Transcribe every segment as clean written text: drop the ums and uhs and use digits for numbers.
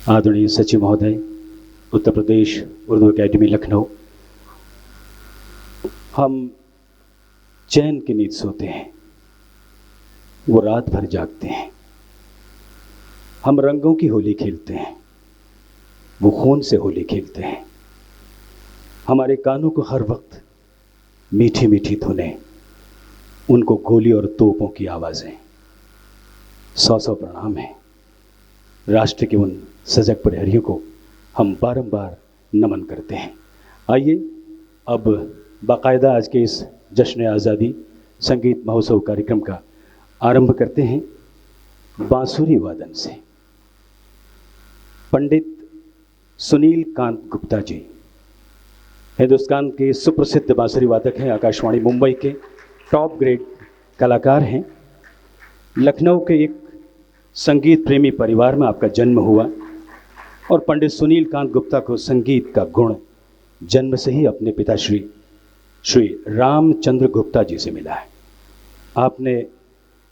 आदरणीय सचिव महोदय, उत्तर प्रदेश उर्दू एकेडमी लखनऊ, हम चैन की नींद सोते हैं, वो रात भर जागते हैं। हम रंगों की होली खेलते हैं, वो खून से होली खेलते हैं। हमारे कानों को हर वक्त मीठी मीठी धुनें, उनको गोली और तोपों की आवाज़ें। सौ सौ प्रणाम है। राष्ट्र के उन सजग प्रहरियों को हम बारंबार नमन करते हैं। आइए अब बाकायदा आज के इस जश्न आज़ादी संगीत महोत्सव कार्यक्रम का आरंभ करते हैं बांसुरी वादन से। पंडित सुनील कांत गुप्ता जी हिंदुस्तान के सुप्रसिद्ध बांसुरी वादक हैं, आकाशवाणी मुंबई के टॉप ग्रेड कलाकार हैं। लखनऊ के एक संगीत प्रेमी परिवार में आपका जन्म हुआ और पंडित सुनील कांत गुप्ता को संगीत का गुण जन्म से ही अपने पिता श्री रामचंद्र गुप्ता जी से मिला है। आपने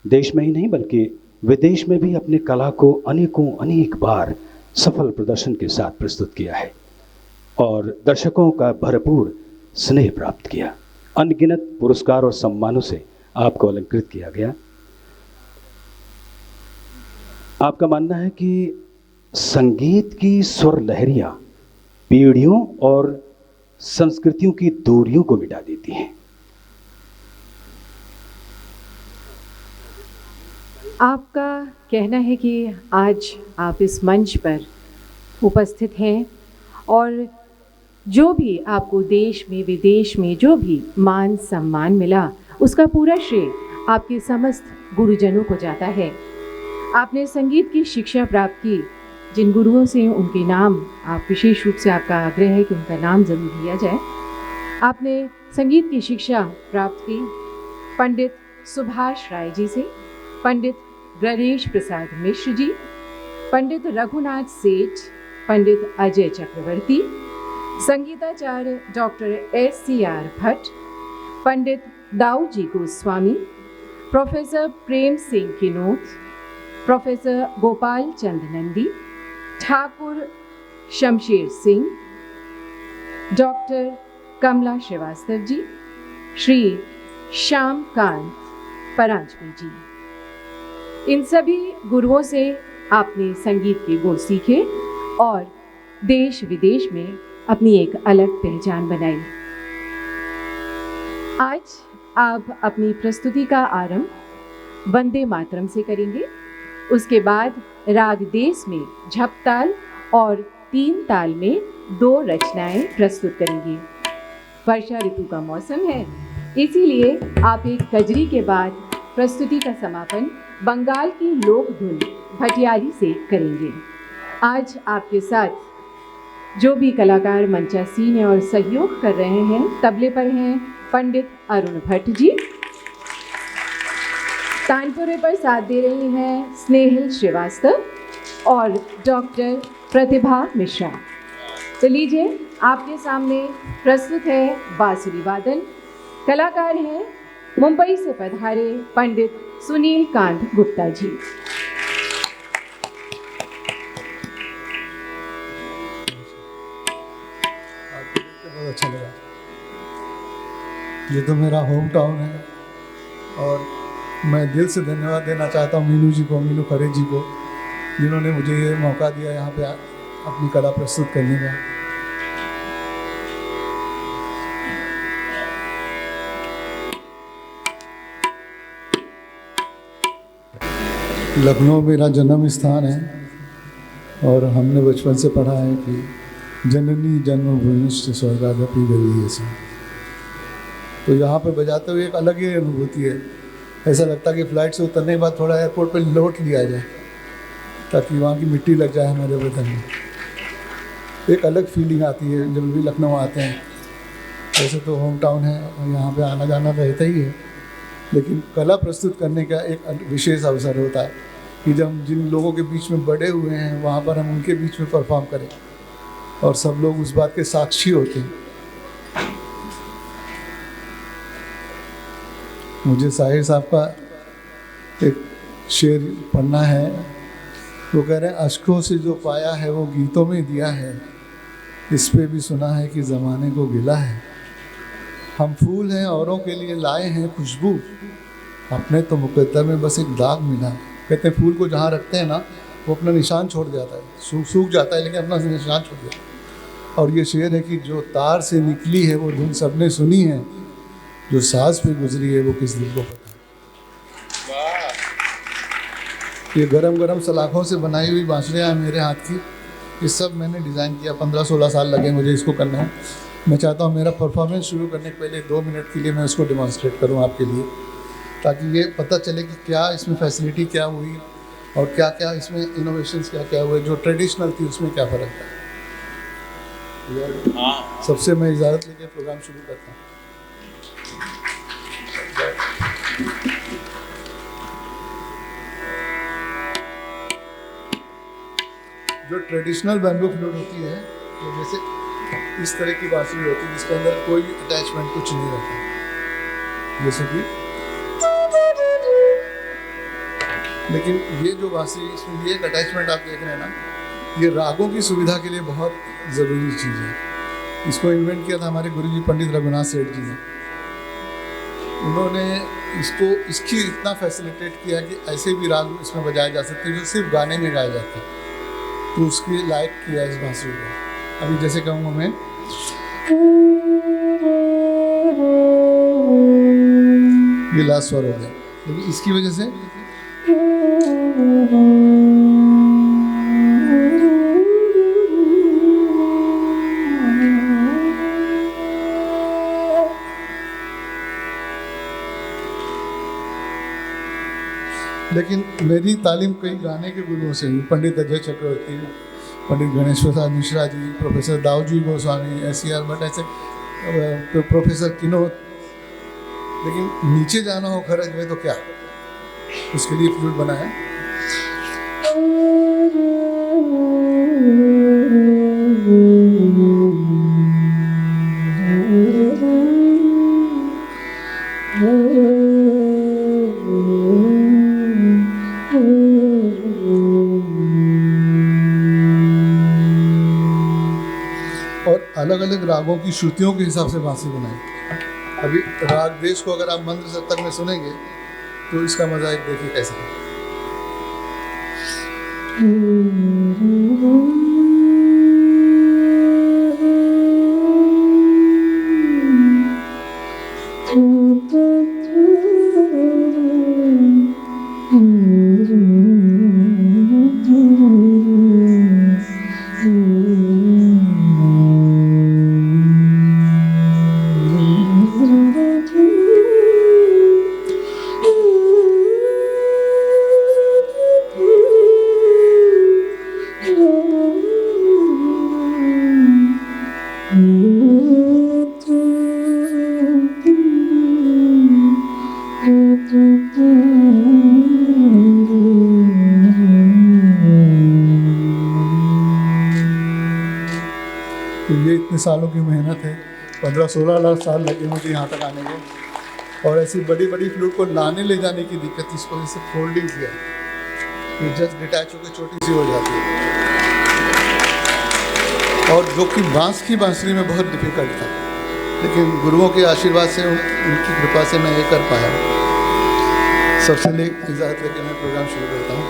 देश में ही नहीं बल्कि विदेश में भी अपने कला को अनेक बार सफल प्रदर्शन के साथ प्रस्तुत किया है और दर्शकों का भरपूर स्नेह प्राप्त किया। अनगिनत पुरस्कार और सम्मानों से आपको अलंकृत किया गया। आपका मानना है कि संगीत की स्वर लहरियां पीढ़ियों और संस्कृतियों की दूरियों को मिटा देती हैं। आपका कहना है कि आज आप इस मंच पर उपस्थित हैं और जो भी आपको देश में विदेश में जो भी मान सम्मान मिला उसका पूरा श्रेय आपके समस्त गुरुजनों को जाता है। आपने संगीत की शिक्षा प्राप्त की, जिन गुरुओं से उनके नाम आप विशेष रूप से आपका आग्रह है कि उनका नाम जरूर लिया जाए। आपने संगीत की शिक्षा प्राप्त की पंडित सुभाष राय जी से, पंडित गणेश प्रसाद मिश्र जी, पंडित रघुनाथ सेठ, पंडित अजय चक्रवर्ती, संगीताचार्य डॉक्टर SCR भट्ट, पंडित Dau ji Goswami, professor Prem Singh किनोत, professor Gopal Chand Nandi, Thakur Shamsher Singh, doctor कमला श्रीवास्तव जी, श्री श्याम कांत परांजपे जी। इन सभी गुरुओं से आपने संगीत के गुण सीखे और देश विदेश में अपनी एक अलग पहचान बनाई। आज आप अपनी प्रस्तुति का आरंभ वंदे मातरम से करेंगे। उसके बाद राग देश में झपताल और 3 ताल में 2 रचनाएं प्रस्तुत करेंगे। वर्षा ऋतु का मौसम है, इसीलिए आप एक कजरी के बाद प्रस्तुति का समापन बंगाल की लोक धुन भटियाली से करेंगे। आज आपके साथ जो भी कलाकार मंचासीन हैं और सहयोग कर रहे हैं, तबले पर हैं पंडित अरुण भट्ट जी, तानपुरे पर साथ दे रही हैं स्नेहिल श्रीवास्तव और डॉक्टर प्रतिभा मिश्रा। तो लीजिए आपके सामने प्रस्तुत है बांसुरी वादन। कलाकार हैं मुंबई से पधारे पंडित सुनील कांत गुप्ता जी। बहुत अच्छा लगा। ये तो मेरा होम टाउन है और मैं दिल से धन्यवाद देना चाहता हूँ मीनू जी को, मीनू खरे जी को, जिन्होंने मुझे ये मौका दिया यहाँ पे अपनी कला प्रस्तुत करने का। लखनऊ मेरा जन्म स्थान है और हमने बचपन से पढ़ा है कि जननी जन्मभूमिश्च स्वर्गादपि गरीयसी। तो यहाँ पे बजाते हुए एक अलग ही अनुभूति है। ऐसा लगता है कि फ्लाइट से उतरने के बाद थोड़ा एयरपोर्ट पे लौट लिया जाए ताकि वहाँ की मिट्टी लग जाए हमारे बदन में। एक अलग फीलिंग आती है जब भी लखनऊ आते हैं। वैसे तो होम टाउन है और यहाँ पे आना जाना रहता ही है, लेकिन कला प्रस्तुत करने का एक विशेष अवसर होता है कि जब जिन लोगों के बीच में बड़े हुए हैं वहाँ पर हम उनके बीच में परफॉर्म करें और सब लोग उस बात के साक्षी होते हैं। मुझे साहिर साहब का एक शेर पढ़ना है वो कह रहे हैं अश्कों से जो पाया है वो गीतों में दिया है, इस पे भी सुना है कि ज़माने को गिला है। हम फूल हैं औरों के लिए लाए हैं खुशबू, अपने तो मुकद्दर में बस एक दाग मिला। कहते हैं फूल को जहाँ रखते हैं ना वो अपना निशान छोड़ जाता है, सूख जाता है लेकिन अपना निशान छोड़ जाता है। और ये शेर है कि जो तार से निकली है वो धुन सबने सुनी है, जो साज पे गुजरी है वो किस दिल को पता। ये गरम गरम सलाखों से बनाई हुई बांसुरियाँ हैं मेरे हाथ की, ये सब मैंने डिज़ाइन किया। 15-16 साल लगे मुझे इसको करने में। मैं चाहता हूँ मेरा परफॉर्मेंस शुरू करने के पहले 2 मिनट के लिए मैं उसको डेमॉन्स्ट्रेट करूँ आपके लिए, ताकि ये पता चले कि क्या इसमें फैसिलिटी क्या हुई और क्या क्या इसमें इनोवेशंस क्या क्या हुए, जो ट्रेडिशनल थी उसमें क्या फ़र्क था। सबसे मैं इजाज़त लेके प्रोग्राम शुरू करता हूँ। जो ट्रेडिशनल बैम्बू फ्लूट होती है वो जैसे इस तरह की बांसुरी होती है जिसके अंदर कोई अटैचमेंट कुछ नहीं रहता, जैसे कि, लेकिन ये जो बांसुरी इसमें ये एक अटैचमेंट आप देख रहे हैं ना, ये रागों की सुविधा के लिए बहुत ज़रूरी चीज़ है। इसको इन्वेंट किया था हमारे गुरुजी पंडित रघुनाथ सेठ जी ने। उन्होंने इसकी इतना फैसिलिटेट किया कि ऐसे भी राग इसमें बजाए जा सकते हैं जो सिर्फ गाने में गाए जाते हैं, तो उसकी लायक किया इस बांसुरी को। अभी जैसे कहूँगा मैं, ये लास्ट स्वर हो गया, लेकिन इसकी वजह से लेकिन मेरी तालीम कई गाने के गुरुओं से हुई। पंडित अजय चक्रवर्ती, पंडित गणेश प्रसाद मिश्रा जी, प्रोफेसर दाऊजी गोस्वामी, SCR भट्ट, ऐसे प्रोफेसर किनोद। लेकिन नीचे जाना हो खरज में तो क्या, उसके लिए फ्लूट बनाया। अलग अलग रागों की श्रुतियों के हिसाब से बांसुरी बनाई। अभी राग देश को अगर आप मंत्र सप्तक में सुनेंगे तो इसका मजा एक देखिए कैसे है। तो ये इतने सालों की मेहनत है, 15-16 साल लगे मुझे यहाँ तक आने को। और ऐसी बड़ी बड़ी फ्लूट को लाने ले जाने की दिक्कत, इसको जैसे फोल्डिंग किया, ये जस्ट डिटैच होकर छोटी सी हो जाती है, और जो कि बांस की बांसुरी में बहुत डिफिकल्ट था, लेकिन गुरुओं के आशीर्वाद से, उनकी कृपा से मैं ये कर पाया। सबसे इजाज़त लेकर मैं प्रोग्राम शुरू करता हूँ।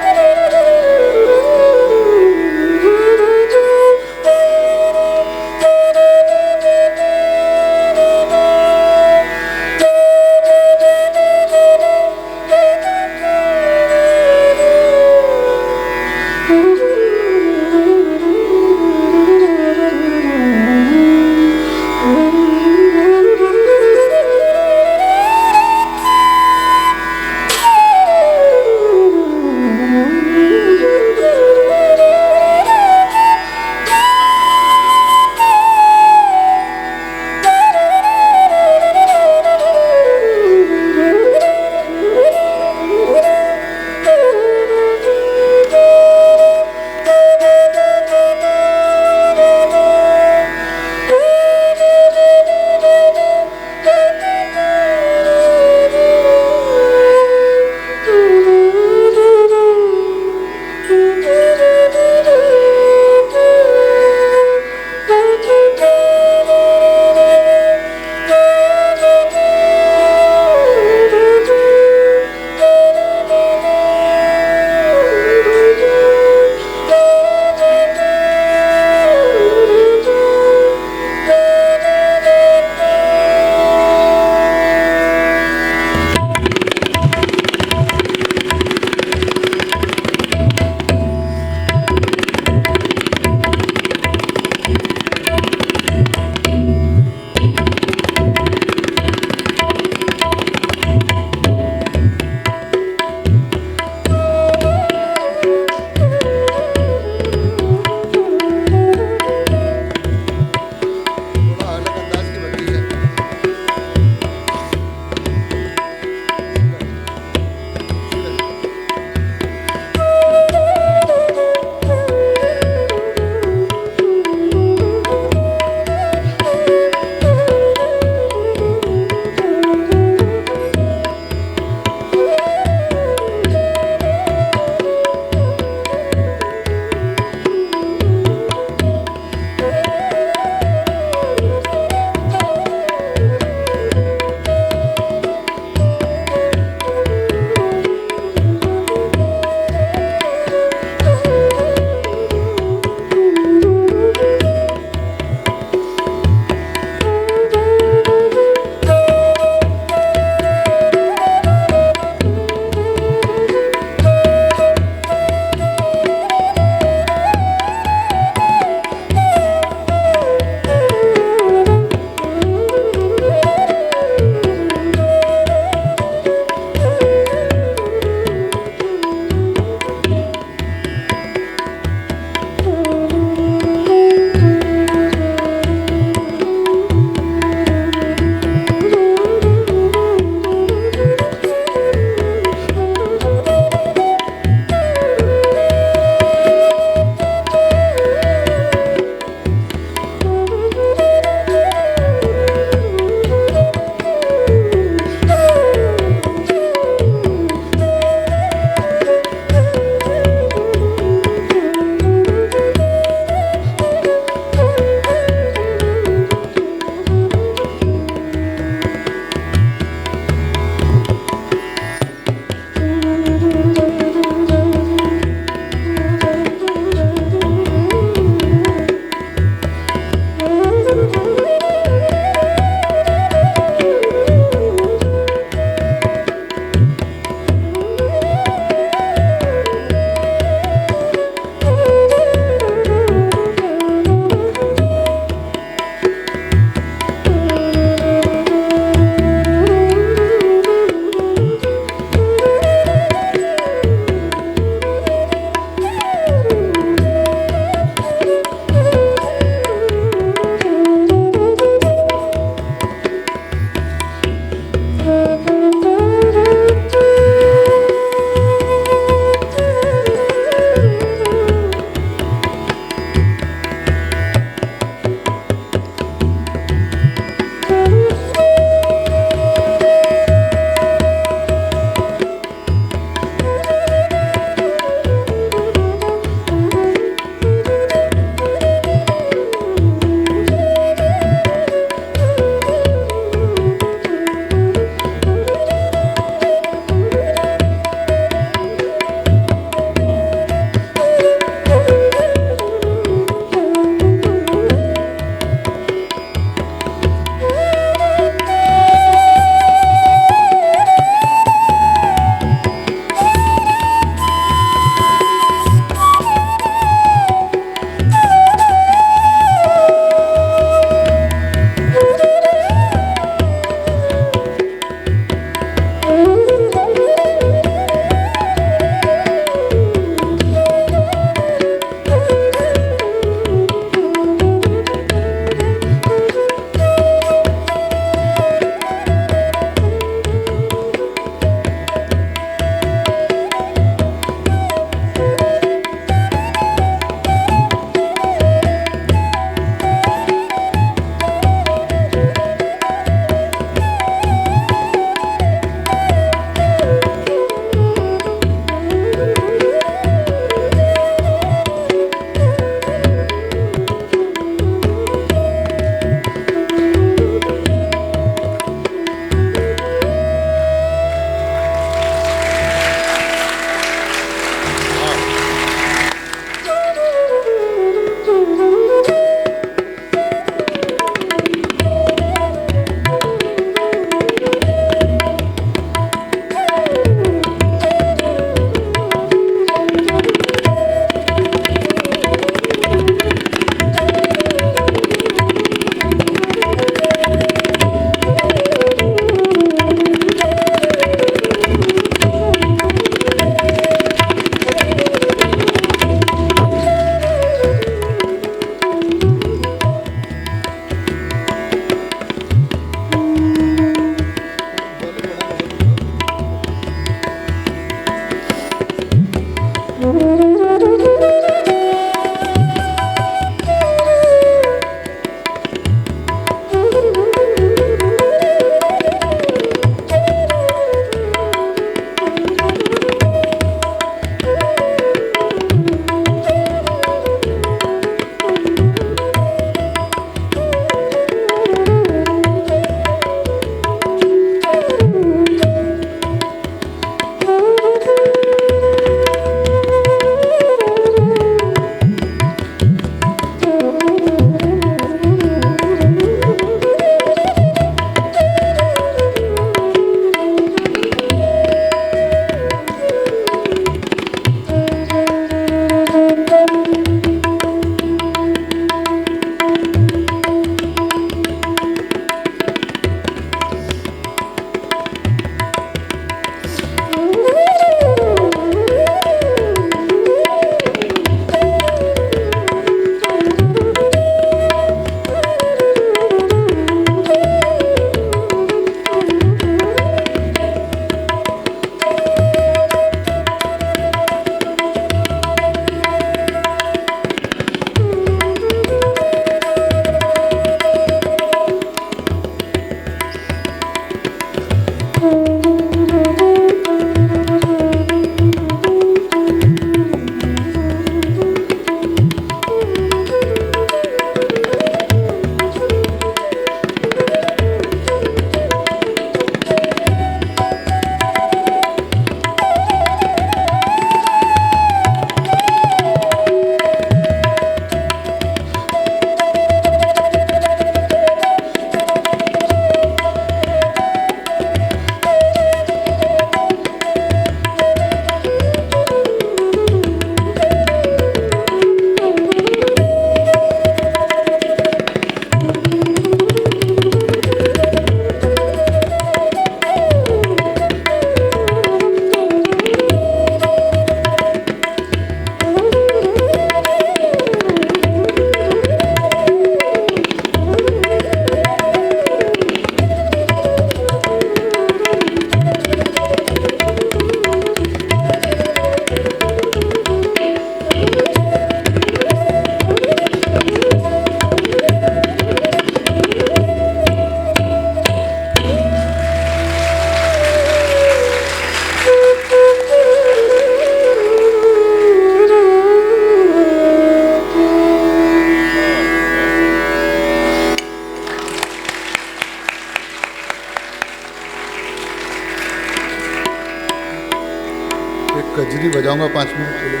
कजरी बजाऊंगा 5 मिनट के लिए।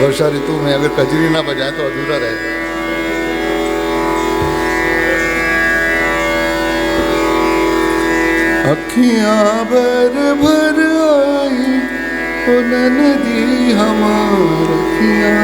वर्षा ऋतु में अगर कजरी ना बजाएं तो अधूरा रहेगा। अखियां भर भर आई तो नदी हमार अखियां।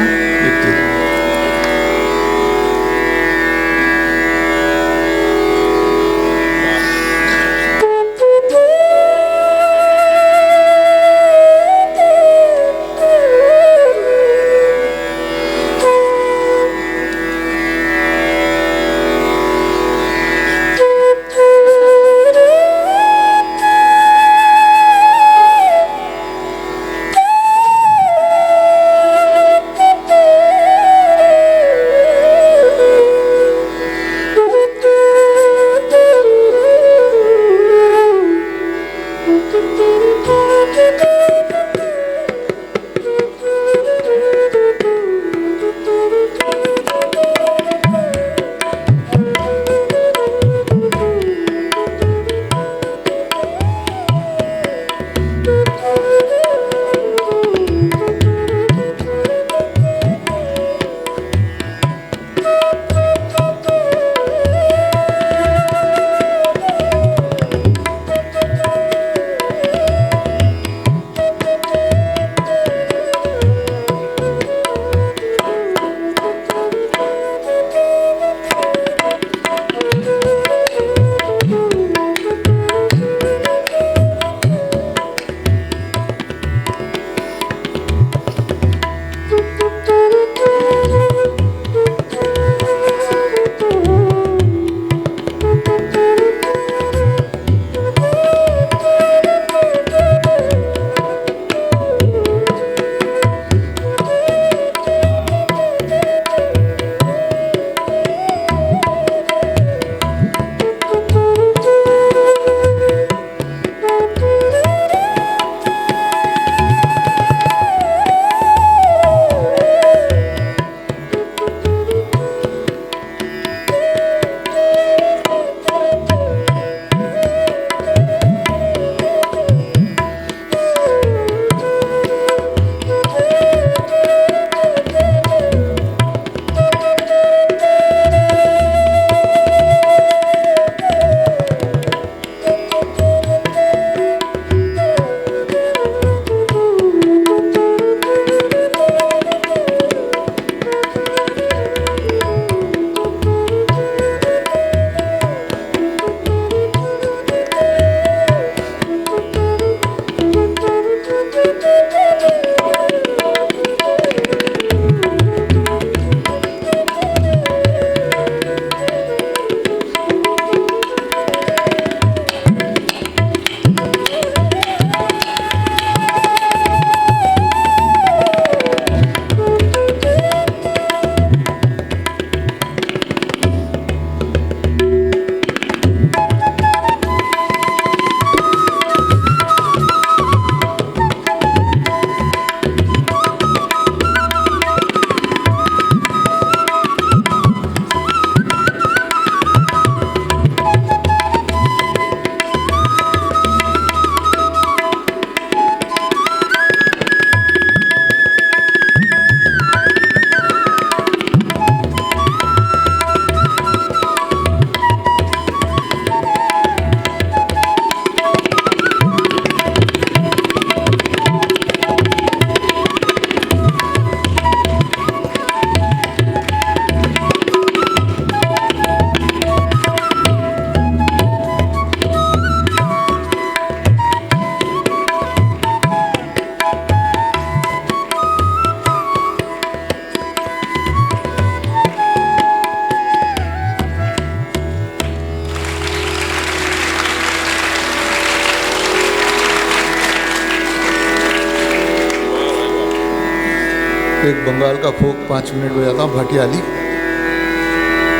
एक बंगाल का फोक 5 मिनट बजाता हूँ, भाटियाली।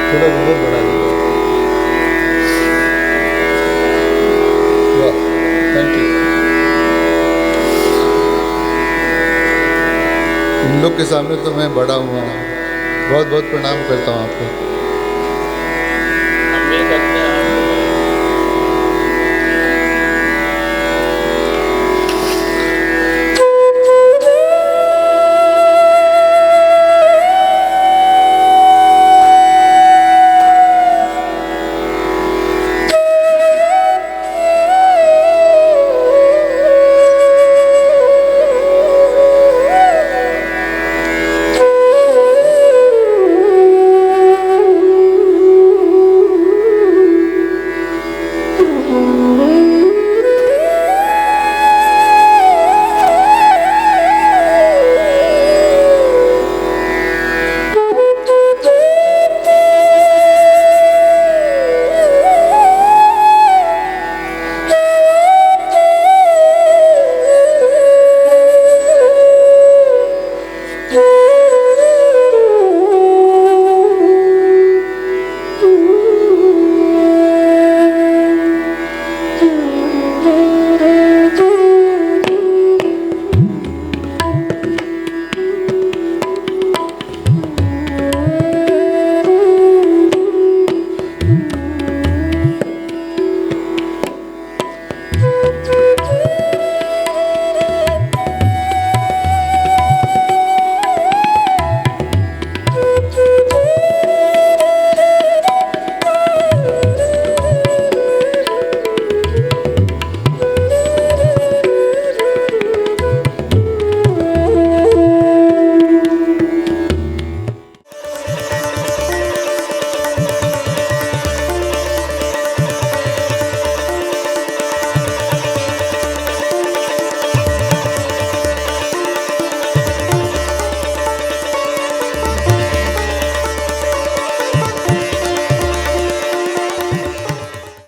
थोड़ा बहुत बड़ा है। वाह, थैंक यू। इन लोग के सामने तो मैं बड़ा हुआ, बहुत बहुत प्रणाम करता हूँ आपको।